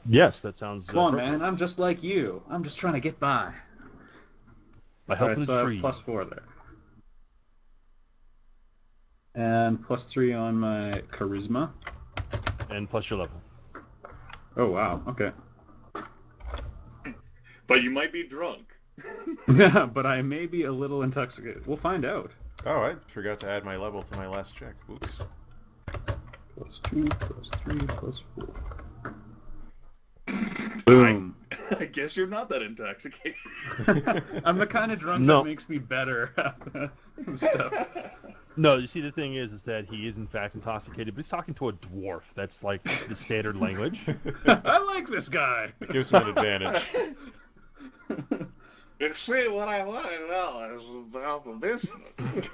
Yes, that sounds Come on, appropriate. man. I'm just like you. I'm just trying to get by. By All right, helping the so I have tree +4 there. And +3 on my charisma. and plus your level. Oh, wow. Okay. But you might be drunk. But I may be a little intoxicated. We'll find out. Oh, I forgot to add my level to my last check. Oops. +2, +3, +4. I, Boom. I guess you're not that intoxicated. I'm the kind of drunk that No, makes me better at stuff. no. You see, the thing is that he is in fact intoxicated, but he's talking to a dwarf. That's like the standard language. I like this guy. It gives him an advantage. You see, what I want to know is about the business.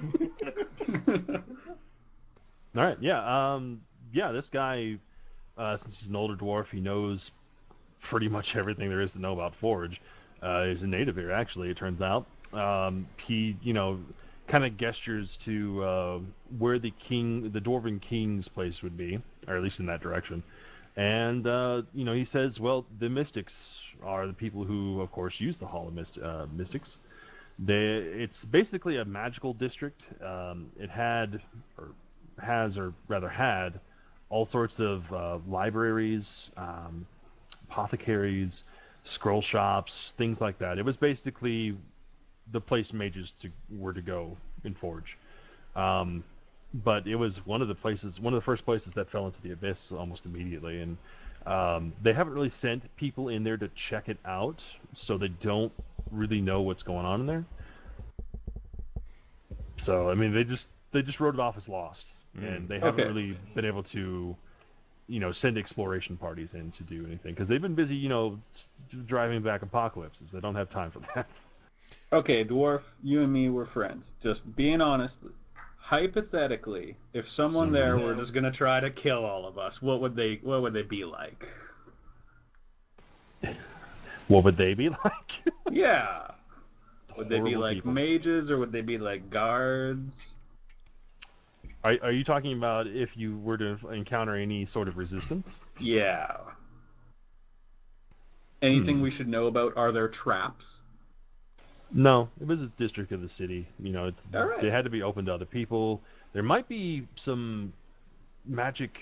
All right, yeah, yeah. This guy, since he's an older dwarf, he knows pretty much everything there is to know about Forge. He's a native here, actually. It turns out. He, kind of gestures to where the dwarven king's place would be, or at least in that direction. And he says, "Well, the mystics are the people who, of course, use the Hall of Mystics. It's basically a magical district. It had, or has, or rather had, all sorts of libraries, apothecaries, scroll shops, things like that. It was basically the place mages were to go in Forge. Um, but it was one of the first places that fell into the abyss almost immediately, and they haven't really sent people in there to check it out, so they don't really know what's going on in there. So I mean, they just wrote it off as lost, and they haven't Okay. really been able to send exploration parties in to do anything because they've been busy, driving back apocalypses. They don't have time for that. Okay, dwarf, you and me were friends. Just being honest. Hypothetically, if someone there were just gonna try to kill all of us, what would they be like? What would they be like? Yeah. Would they be Horrible like people. mages or would they be like guards? Are you talking about if you were to encounter any sort of resistance? Yeah. Anything Hmm. we should know about? Are there traps? No, it was a district of the city. All right. They had to be open to other people. There might be some magic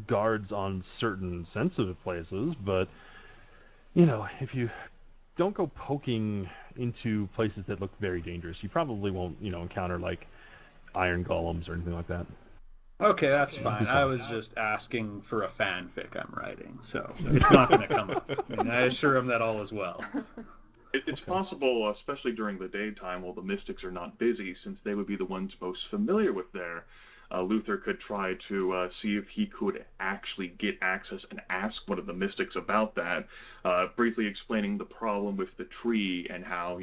guards on certain sensitive places, but if you don't go poking into places that look very dangerous, you probably won't, encounter like iron golems or anything like that. Okay, that's fine. I was just asking for a fanfic I'm writing, so it's not going to come up. And I assure him that all is well. It's possible, especially during the daytime, while the mystics are not busy, since they would be the ones most familiar with there. Luther could try to see if he could actually get access and ask one of the mystics about that, briefly explaining the problem with the tree and how,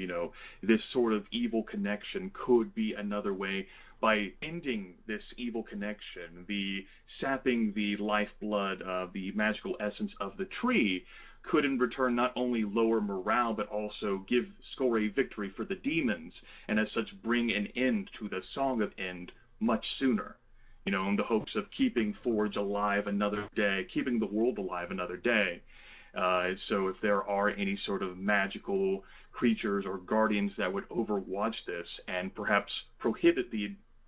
this sort of evil connection could be another way by ending this evil connection, the sapping the lifeblood of the magical essence of the tree could in return not only lower morale but also give score a victory for the demons and as such bring an end to the Song of End much sooner. In the hopes of keeping Forge alive another day, keeping the world alive another day. So if there are any sort of magical creatures or guardians that would overwatch this and perhaps prohibit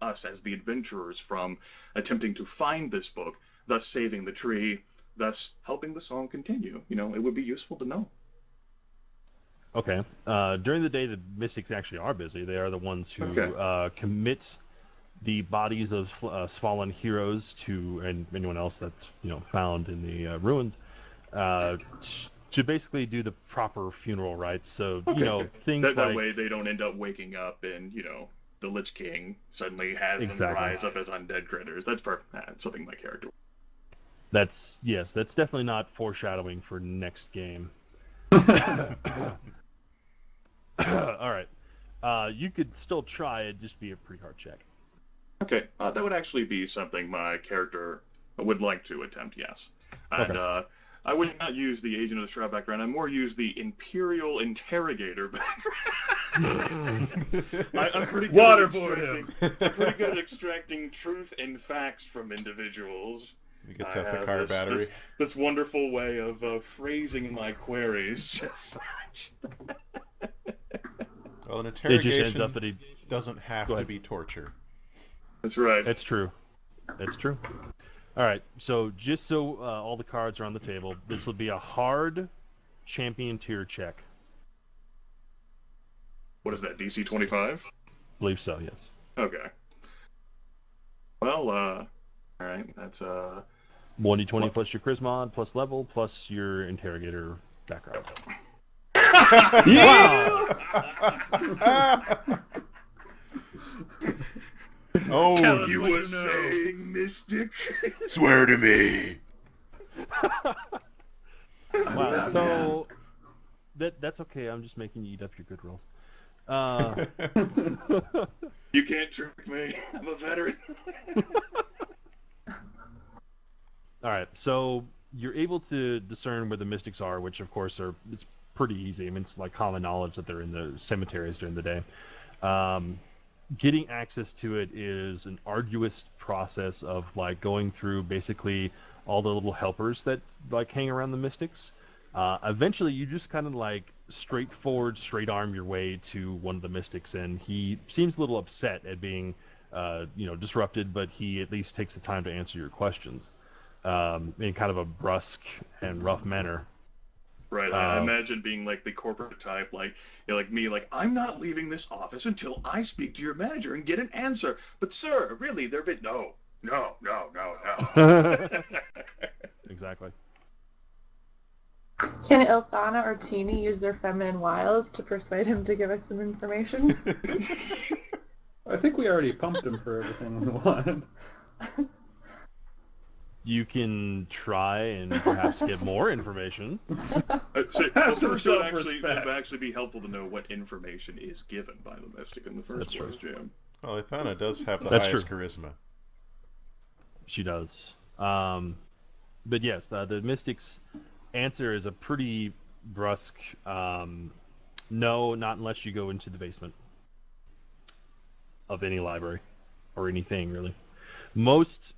us as the adventurers from attempting to find this book, thus saving the tree, thus helping the song continue, it would be useful to know. Okay. During the day, the mystics actually are busy. They are the ones who Okay. commit the bodies of fallen heroes and anyone else that's found in the ruins uh, to basically do the proper funeral rites. So Okay. things That like way they don't end up waking up and, the Lich King suddenly has them exactly. rise up as undead critters. That's perfect. That's something my character. That's yes. That's definitely not foreshadowing for next game. All right. You could still try it. Just be a pretty hard check. Okay, that would actually be something my character would like to attempt, yes. And Okay. I would not use the Agent of the Shroud background, I more use the Imperial Interrogator background. I'm pretty good at Waterboard him. I'm pretty good at extracting truth and facts from individuals. He gets I out the have car battery. This wonderful way of phrasing my queries. Just Well, an It just ends interrogation up that he. doesn't have Go to ahead. be torture. That's right. It's true. It's true. All right. So just so all the cards are on the table, this will be a hard champion tier check. What is that, DC 25? Believe so. Yes. Okay. Well, all right. That's 1d20 plus your charisma plus level plus your interrogator background. Oh, Tell us you what were you know. saying, Mystic. swear to me. Wow. So that's okay. I'm just making you eat up your good rolls. You can't trick me. I'm a veteran. All right. So you're able to discern where the mystics are, which of course it's pretty easy. I mean, it's like common knowledge that they're in the cemeteries during the day. Getting access to it is an arduous process of like going through basically all the little helpers that like hang around the mystics. Eventually, you just kind of like straightforward, straight arm your way to one of the mystics, and he seems a little upset at being, disrupted, but he at least takes the time to answer your questions in kind of a brusque and rough manner. Right, I imagine being like the corporate type, like like me, like I'm not leaving this office until I speak to your manager and get an answer. But sir, really, there've been no. Exactly. Can Ilthana or Teeny use their feminine wiles to persuade him to give us some information? I think we already pumped him for everything we wanted. You can try and perhaps get more information. Have some First, it would self-respect. actually be helpful to know what information is given by the mystic in the first place, Jim. Well, Ithana does have the That's highest true. charisma. She does. But yes, the Mystic's answer is a pretty brusque, no, not unless you go into the basement of any library or anything, really. Most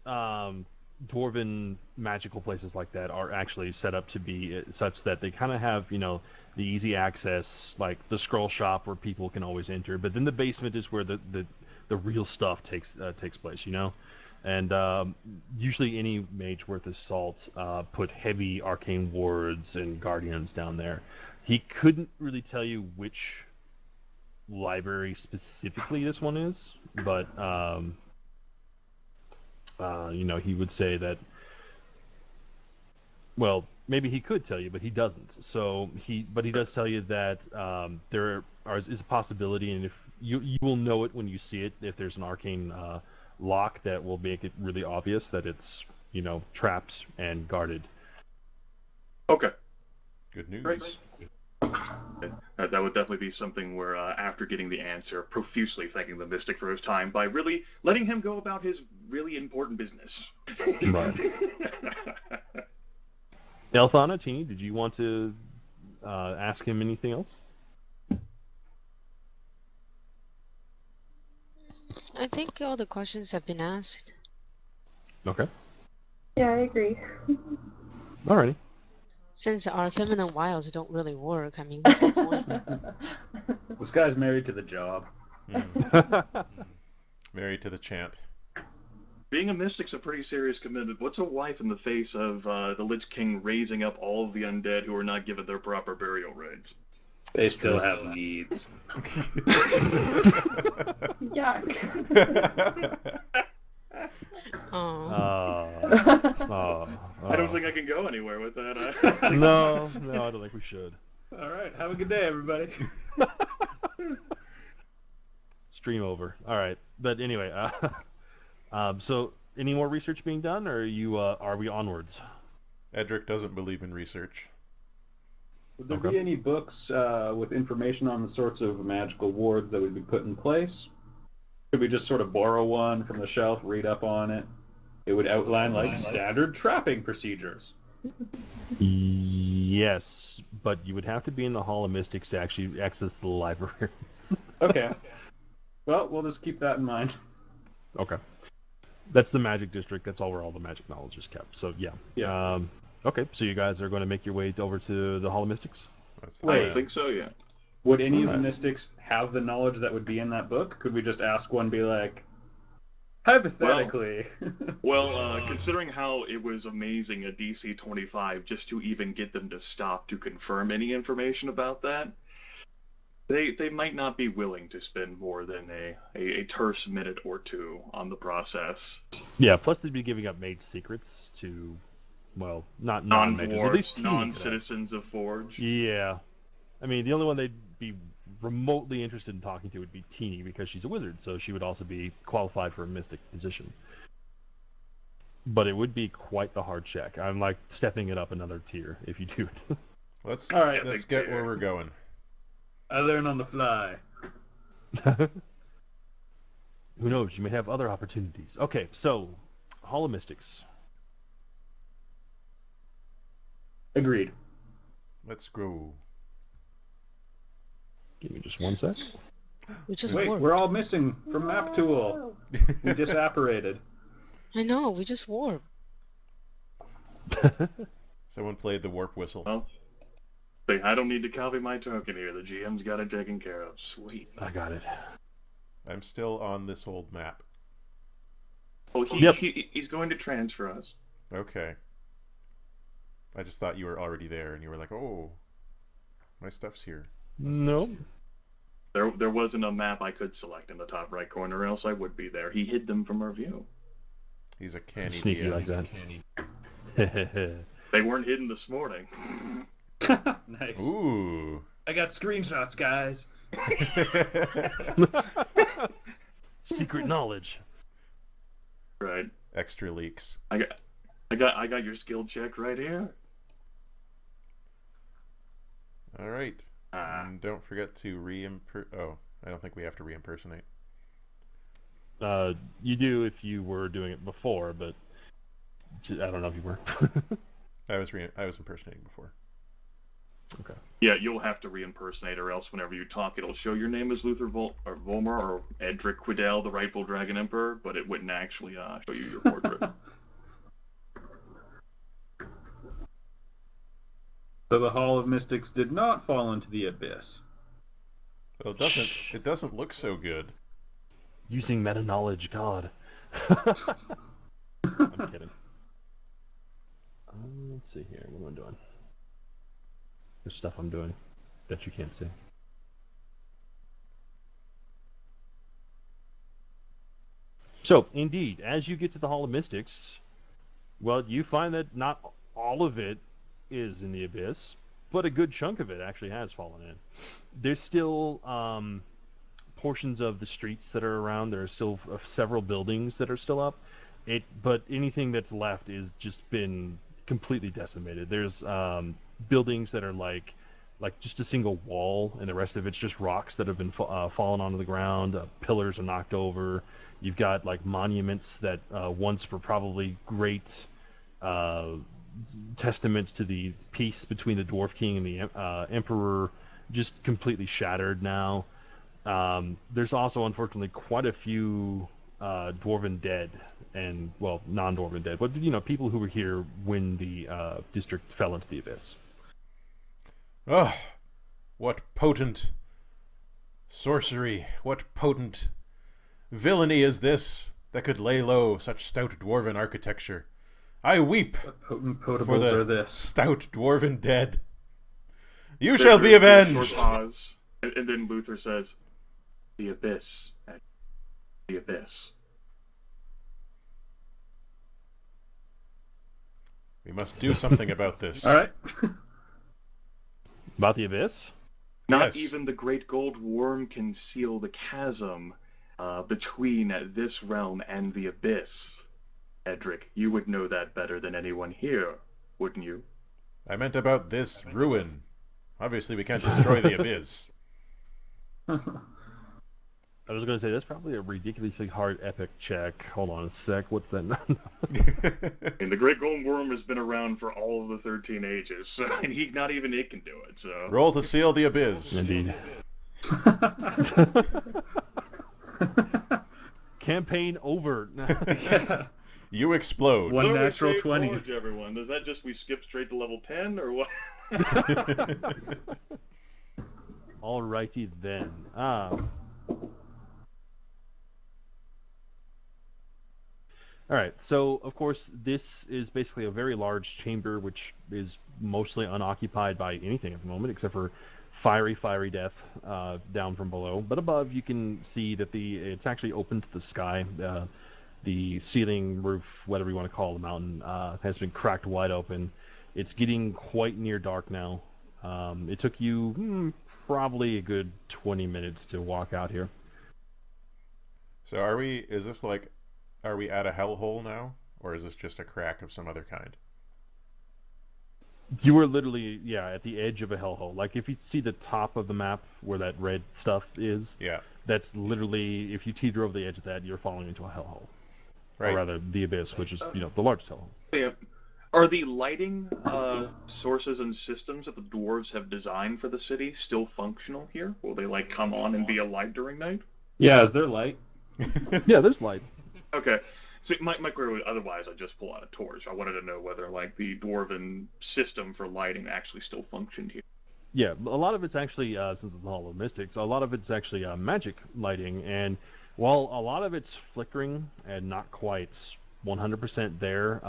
dwarven magical places like that are actually set up to be such that they kind of have, the easy access, like the scroll shop where people can always enter, but then the basement is where the real stuff takes place, and usually any mage worth his salt put heavy arcane wards and guardians down there. He couldn't really tell you which library specifically this one is, but he would say that, well, maybe he could tell you, but he doesn't. But he does tell you that there is a possibility, and if you will know it when you see it, if there's an arcane lock that will make it really obvious that it's, trapped and guarded. Okay. Good news. Great. That would definitely be something where, after getting the answer, profusely thanking the mystic for his time by really letting him go about his really important business. Right. Elthana, Teeny, did you want to ask him anything else? I think all the questions have been asked. Okay. Yeah, I agree. Alrighty. Since our feminine wiles don't really work, I mean, what's the point? This guy's married to the job. Married to the chant. Being a mystic's a pretty serious commitment. What's a wife in the face of the Lich King raising up all of the undead who are not given their proper burial rites? They still have needs. Yuck. Oh. I don't think I can go anywhere with that. No, I don't think we should. All right, have a good day, everybody. Stream over. All right, but anyway, so any more research being done, or are we onwards? Edric doesn't believe in research. Would there Okay. be any books with information on the sorts of magical wards that would be put in place? Could we just sort of borrow one from the shelf, read up on it? It would outline like standard trapping procedures. Yes, but you would have to be in the Hall of Mystics to actually access the libraries. Okay. Well, we'll just keep that in mind. Okay. That's the magic district. That's all where all the magic knowledge is kept. So yeah. Yeah. Okay, so you guys are going to make your way over to the Hall of Mystics? That's I Wait. think so, yeah. Would any of the Alright. mystics have the knowledge that would be in that book? Could we just ask one, be like, hypothetically? Well, considering how it was amazing at DC 25 just to even get them to stop to confirm any information about that, they might not be willing to spend more than a terse minute or two on the process. Yeah, plus they'd be giving up mage secrets to, well, not non-mages, at least Non-dwarves, teeny non-citizens of Forge. Yeah. I mean, the only one they'd be remotely interested in talking to would be Teeny, because she's a wizard, so she would also be qualified for a mystic position. But it would be quite the hard check. I'm like stepping it up another tier if you do it. Let's All right, let's big get tier. where we're going. I learn on the fly. Who knows? You may have other opportunities. Okay, so Hall of Mystics. Agreed. Let's go. Give me just one sec. We just Wait, warped. we're all missing from map tool. We disapparated. I know, we just warped. Someone played the warp whistle. Well, I don't need to copy my token here. The GM's got it taken care of. Sweet. I got it. I'm still on this old map. Oh, Yep. he's going to transfer us. Okay. I just thought you were already there, and you were like, "Oh, my stuff's here." No. There wasn't a map I could select in the top right corner, or else I would be there. He hid them from our view. He's a canny Sneaky DM. like that. They weren't hidden this morning. Nice. Ooh. I got screenshots, guys. Secret knowledge. Right. Extra leaks. I got your skill check right here. All right. Ah. And don't forget to Oh, I don't think we have to re-impersonate. You do if you were doing it before, but I don't know if you were. I was impersonating before. Okay. Yeah, you'll have to re-impersonate, or else whenever you talk, it'll show your name as Luther or Volmar or Edric Quidel, the rightful Dragon Emperor, but it wouldn't actually show you your portrait. So the Hall of Mystics did not fall into the abyss. Well, it doesn't look so good. Using meta knowledge, God. I'm kidding. Let's see here. What am I doing? There's stuff I'm doing that you can't see. So, indeed, as you get to the Hall of Mystics, well, you find that not all of it is in the abyss, but a good chunk of it actually has fallen in. There's still portions of the streets that are around. There are still several buildings that are still up. But anything that's left is just been completely decimated. There's buildings that are like just a single wall, and the rest of it's just rocks that have been fallen onto the ground. Pillars are knocked over. You've got like monuments that once were probably great testaments to the peace between the Dwarf King and the Emperor, just completely shattered now. There's also, unfortunately, quite a few dwarven dead, and, well, non-dwarven dead, but, you know, people who were here when the district fell into the abyss. Oh, what potent sorcery, what potent villainy is this that could lay low such stout dwarven architecture? I weep What potent for potables the are this? stout dwarven dead. You shall be avenged! Short pause, and then Luther says, "The abyss. The abyss." We must do something about this. All right. About the abyss? Not Yes. even the great gold worm can seal the chasm between this realm and the abyss. Edric, you would know that better than anyone here, wouldn't you? I meant about this ruin. Obviously, we can't destroy the abyss. I was going to say, that's probably a ridiculously hard epic check. Hold on a sec. What's that? And the great gold worm has been around for all of the 13 ages, so, and not even it can do it. So Roll to seal the abyss. Indeed. Campaign over. Yeah. You explode. One So we natural save 20. Forge, everyone. Does that just we skip straight to level 10 or what? Alrighty then. Alright, so of course this is basically a very large chamber which is mostly unoccupied by anything at the moment except for fiery death down from below. But above you can see that it's actually open to the sky. The ceiling, roof, whatever you want to call the mountain, has been cracked wide open. It's getting quite near dark now. It took you probably a good 20 minutes to walk out here. So are we at a hellhole now? Or is this just a crack of some other kind? You were literally, at the edge of a hellhole. Like, if you see the top of the map where that red stuff is, Yeah. that's literally, if you teeter over the edge of that, you're falling into a hellhole. Right. Or rather, the abyss, which is, the largest hellhole. Yeah. Are the lighting sources and systems that the dwarves have designed for the city still functional here? Will they, like, come on and be a light during night? Yeah, is there light? Yeah, there's light. Okay. So my query was, otherwise I'd just pull out a torch. I wanted to know whether, like, the dwarven system for lighting actually still functioned here. Yeah, a lot of it's actually, since it's the Hall of Mystics, a lot of it's actually magic lighting, and while a lot of it's flickering and not quite 100% there,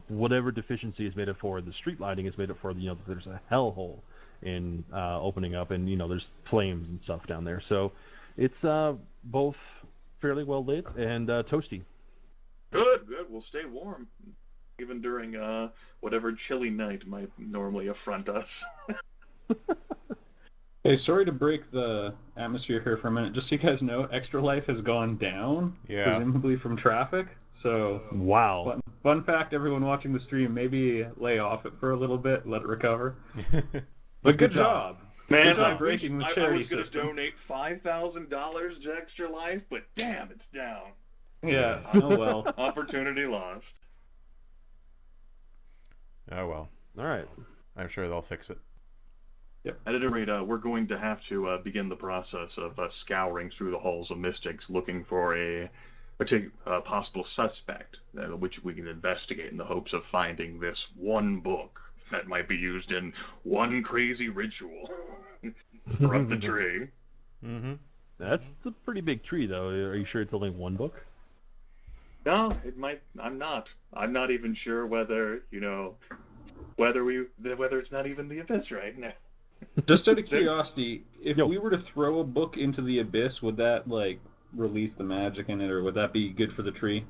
whatever deficiency is made up for the street lighting is made up for, there's a hellhole in opening up, and, there's flames and stuff down there. So it's both fairly well lit and toasty. Good. We'll stay warm. Even during whatever chilly night might normally affront us. Hey, sorry to break the atmosphere here for a minute. Just so you guys know, Extra Life has gone down, presumably from traffic. So, wow. Fun fact, everyone watching the stream, maybe lay off it for a little bit, let it recover. But good job. Man, good job breaking the charity I was going to system. donate $5,000 to Extra Life, but damn, it's down. Yeah, oh well. Opportunity lost. Oh well. All right. I'm sure they'll fix it. Yep. At any rate, we're going to have to begin the process of scouring through the halls of mystics, looking for a possible suspect, which we can investigate in the hopes of finding this one book that might be used in one crazy ritual. For up the tree. Mm-hmm. That's a pretty big tree, though. Are you sure it's only one book? No, it might. I'm not. I'm not even sure whether whether it's not even the abyss right now. Just out of curiosity, if we were to throw a book into the abyss, would that release the magic in it, or would that be good for the tree?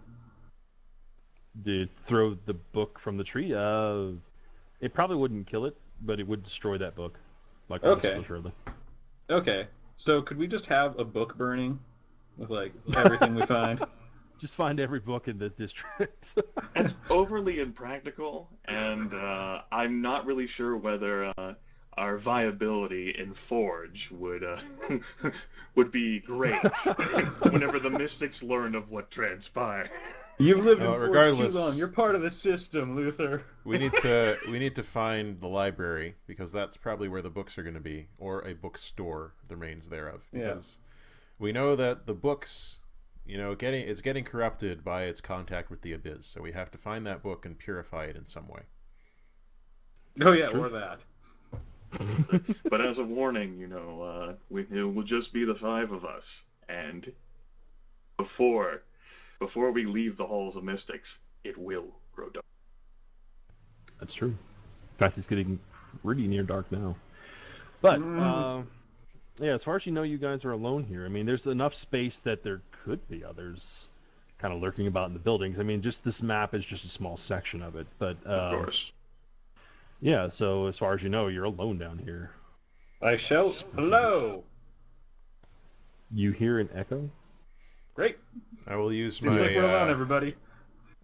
To throw the book from the tree? It probably wouldn't kill it, but it would destroy that book. Okay. Okay. So could we just have a book burning with everything we find? Just find every book in this district. It's overly impractical, and I'm not really sure whether our viability in Forge would would be great whenever the mystics learn of what transpired. You've lived in Forge regardless, too long. You're part of the system, Luther. We need to find the library, because that's probably where the books are going to be, or a bookstore, the remains thereof. Because we know that the books, it's getting corrupted by its contact with the abyss. So we have to find that book and purify it in some way. Oh yeah, or that. But as a warning, it will just be the five of us, and before we leave the halls of mystics, it will grow dark. That's true. In fact, it's getting pretty near dark now. But as far as you guys are alone here. I mean, there's enough space that there could be others kind of lurking about in the buildings. I mean, just this map is just a small section of it, but of course. Yeah, so as far as you're alone down here. I shout, hello! You hear an echo? Great. I will use Seems like we're alone, everybody.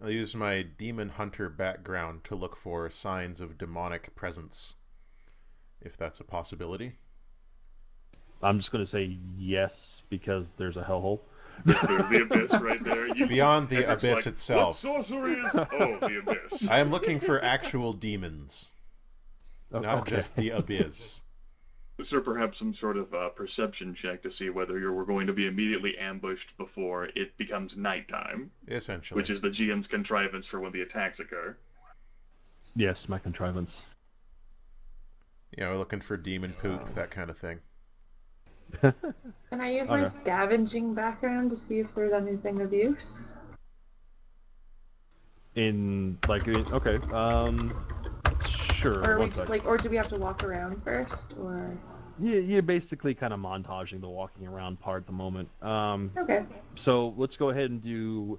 I'll use my demon hunter background to look for signs of demonic presence, if that's a possibility. I'm just going to say yes, because there's a hellhole. There's the abyss right there. Beyond the abyss itself. What sorcery is? Oh, the abyss. I am looking for actual demons. Not just the abyss. So perhaps some sort of perception check to see whether we're going to be immediately ambushed before it becomes nighttime, Essentially. which is the GM's contrivance for when the attacks occur. Yes, my contrivance. We're looking for demon poop, that kind of thing. Can I use my Okay. scavenging background to see if there's anything of use? Okay, sure. Or are one we sec. or do we have to walk around first? Or You're basically kind of montaging the walking around part at the moment. okay. So let's go ahead and do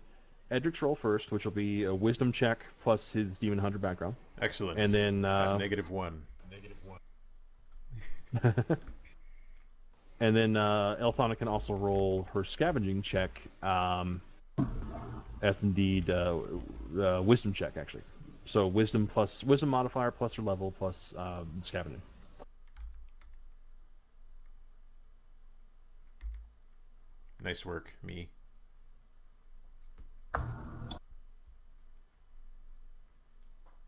Edric's roll first, which will be a wisdom check plus his demon hunter background. Excellent. And then At -1. and then Elthana can also roll her scavenging check, as indeed wisdom check actually. So wisdom modifier plus her level plus scavenging. Nice work, me.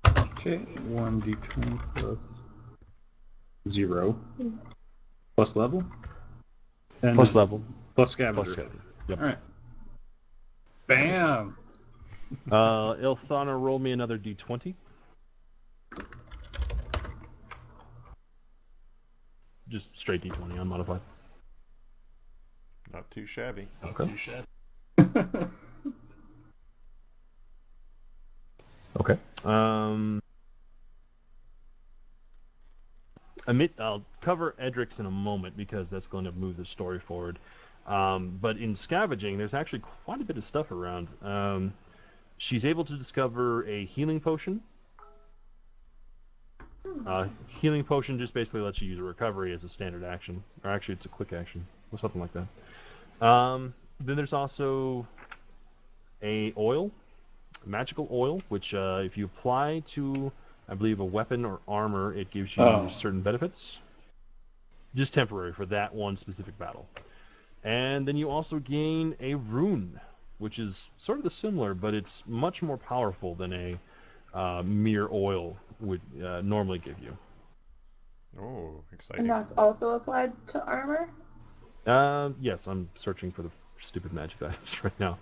Okay, 1d20 plus 0. Plus level? And Plus level. Plus scavenger. Plus scavenging. Yep. Alright. Bam! Ilthana, roll me another d20. Just straight d20, unmodified. Not too shabby. Okay. Okay. I'll cover Edric's in a moment because that's going to move the story forward. But in scavenging, there's actually quite a bit of stuff around. She's able to discover a healing potion. Healing potion just basically lets you use a recovery as a standard action. Or actually, it's a quick action. Or something like that. Then there's also a magical oil, which if you apply to, I believe, a weapon or armor, it gives you certain benefits. Just temporary for that one specific battle. And then you also gain a rune, which is sort of similar, but it's much more powerful than a mere oil would normally give you. Oh, exciting. And that's also applied to armor? Yes, I'm searching for the stupid magic items right now.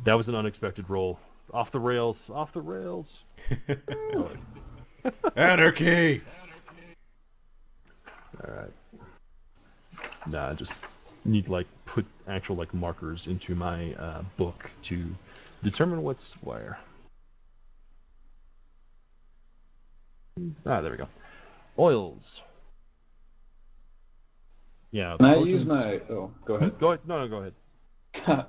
That was an unexpected roll. Off the rails, off the rails. Anarchy! Alright. Nah, I just need to put actual markers into my book to determine what's where. There we go. Oils. Yeah. Can I potions- use my... Oh, go ahead. Go ahead. No, go ahead.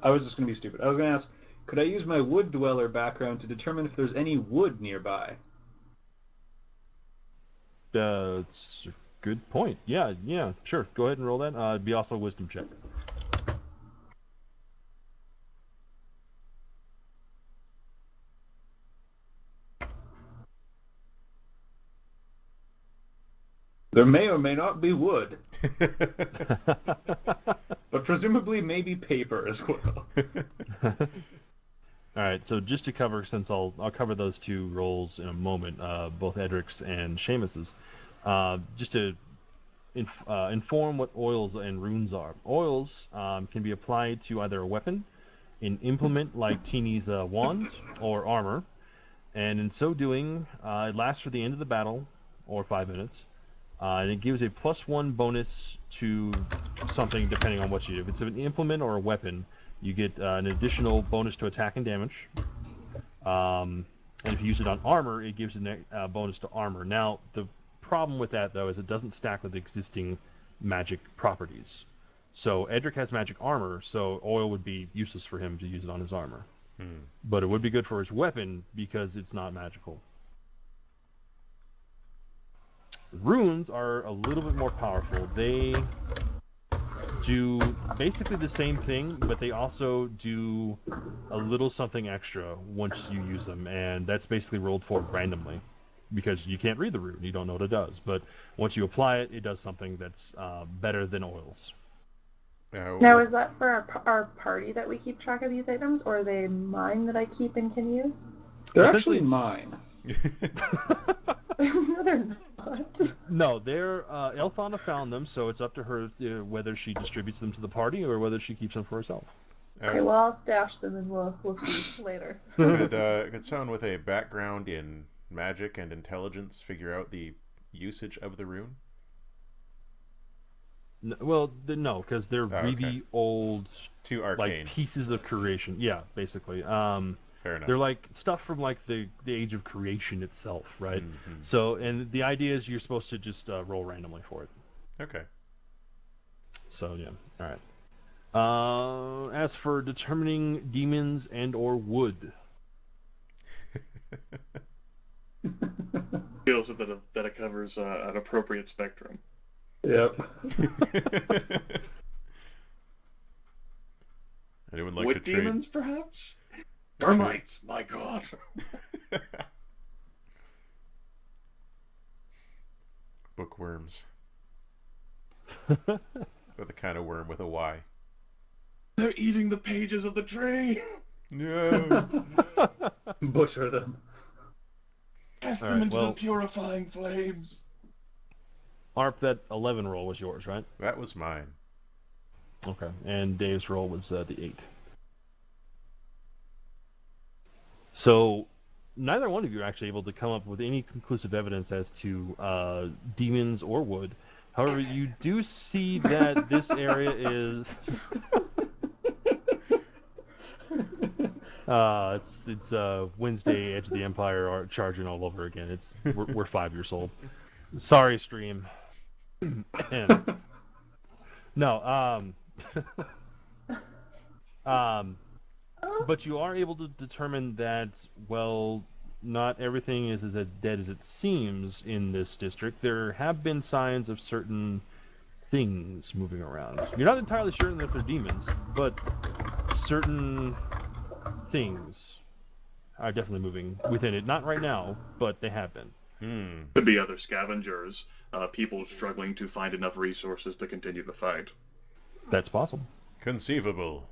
I was just going to be stupid. I was going to ask, could I use my wood dweller background to determine if there's any wood nearby? It's a good point. Yeah, sure. Go ahead and roll that. It'd be also a wisdom check. There may or may not be wood, but presumably maybe paper as well. All right. So just to cover, since I'll cover those two roles in a moment, both Edric's and Seamus's, just to inform what oils and runes are. Oils can be applied to either a weapon, an implement like Teeny's wand, or armor, and in so doing, it lasts for the end of the battle, or 5 minutes. And it gives a +1 bonus to something depending on what you do. If it's an implement or a weapon, you get an additional bonus to attack and damage. And if you use it on armor, it gives a bonus to armor. Now, the problem with that, though, is it doesn't stack with existing magic properties. So Edric has magic armor, so oil would be useless for him to use it on his armor. But it would be good for his weapon because it's not magical. Runes are a little bit more powerful. They do basically the same thing, but they also do a little something extra once you use them, and that's basically rolled for randomly because you can't read the rune, you don't know what it does. But once you apply it, it does something that's better than oils. Now, is that for our party that we keep track of these items, or are they mine that I keep and can use? They're Essentially- actually mine. No, they're not. No, they're Elfana found them, so it's up to her whether she distributes them to the party or whether she keeps them for herself. Okay, well, I'll stash them and we'll see later. Could someone with a background in magic and intelligence figure out the usage of the rune? Well, no, because they're really old, too arcane, like pieces of creation. Yeah, basically. Fair enough. They're like stuff from like the age of creation itself, right? So, and the idea is you're supposed to just roll randomly for it. Okay. So yeah, all right. As for determining demons and or wood, Feels that it covers an appropriate spectrum. Yep. Anyone like Wood to trade? demons, perhaps? Termites, my god. Bookworms. But the kind of worm with a Y. They're eating the pages of the tree. No. Butcher them. Cast All them right, into well- the purifying flames. Arp, that 11 roll was yours, right? That was mine. Okay, and Dave's roll was the 8. So, neither one of you are actually able to come up with any conclusive evidence as to demons or wood. However, you do see that this area is... it's Wednesday, Edge of the Empire charging all over again. We're 5 years old. Sorry, stream. No, but you are able to determine that, well, not everything is as dead as it seems in this district. There have been signs of certain things moving around. You're not entirely certain that they're demons, but certain things are definitely moving within it. Not right now, but they have been. Could be other scavengers, people struggling to find enough resources to continue the fight. That's possible. Conceivable.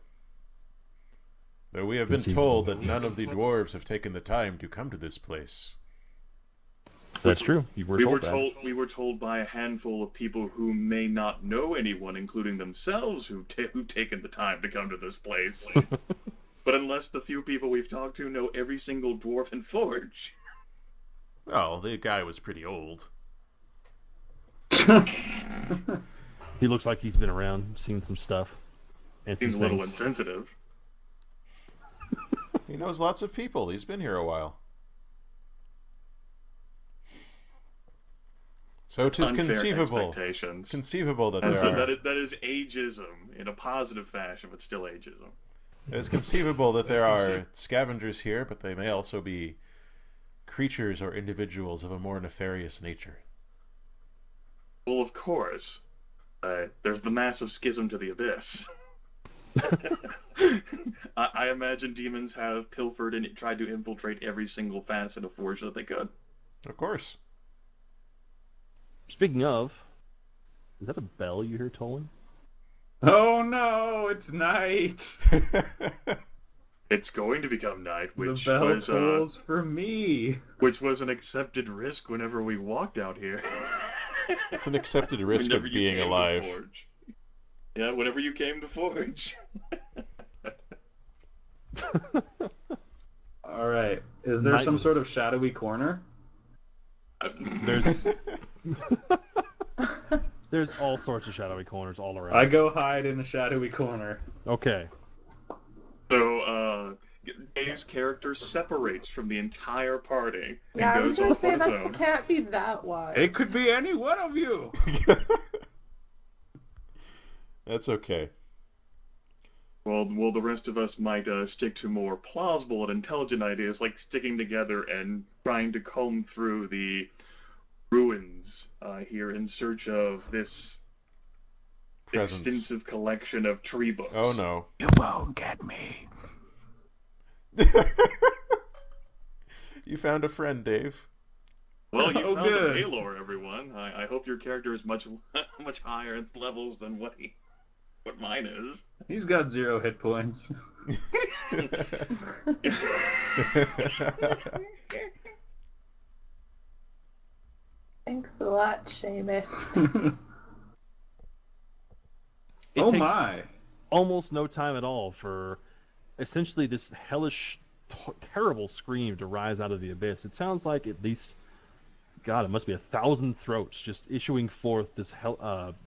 Though we have been told that none of the dwarves have taken the time to come to this place. That's true. We were told by a handful of people who may not know anyone, including themselves, who've taken the time to come to this place. But unless the few people we've talked to know every single dwarven forge. Well, the guy was pretty old. He looks like he's been around, seen some stuff. And Seems some a little things. insensitive. He knows lots of people. He's been here a while. So it is Unfair conceivable expectations. that And there so are... that is ageism in a positive fashion, but still ageism. It is conceivable that there are scavengers here, but they may also be creatures or individuals of a more nefarious nature. Well, of course. There's the massive schism to the abyss. I imagine demons have pilfered and tried to infiltrate every single facet of Forge that they could. Of course. Speaking of, is that a bell you hear tolling? Oh no, it's night. It's going to become night, which the bell was tolls for me. which was an accepted risk whenever we walked out here. It's an accepted risk of Whenever you being came to alive. Forge. Yeah, whenever you came to Forge. All right. Is there some sort of shadowy corner? There's all sorts of shadowy corners all around. I go hide in a shadowy corner. Okay. So, Dave's character separates from the entire party and Yeah, I was goes gonna off say on his that own. can't be that wise. It could be any one of you. That's okay. Well, the rest of us might stick to more plausible and intelligent ideas, like sticking together and trying to comb through the ruins here in search of this Presents. extensive collection of tree books. Oh no. You won't get me. You found a friend, Dave. Well, you Oh, found good. a Paylor, everyone. I hope your character is much higher in levels than what mine is. He's got 0 hit points. Thanks a lot, Seamus. It Oh takes my! almost no time at all for essentially this hellish, terrible scream to rise out of the abyss. It sounds like at least, God, it must be 1,000 throats just issuing forth this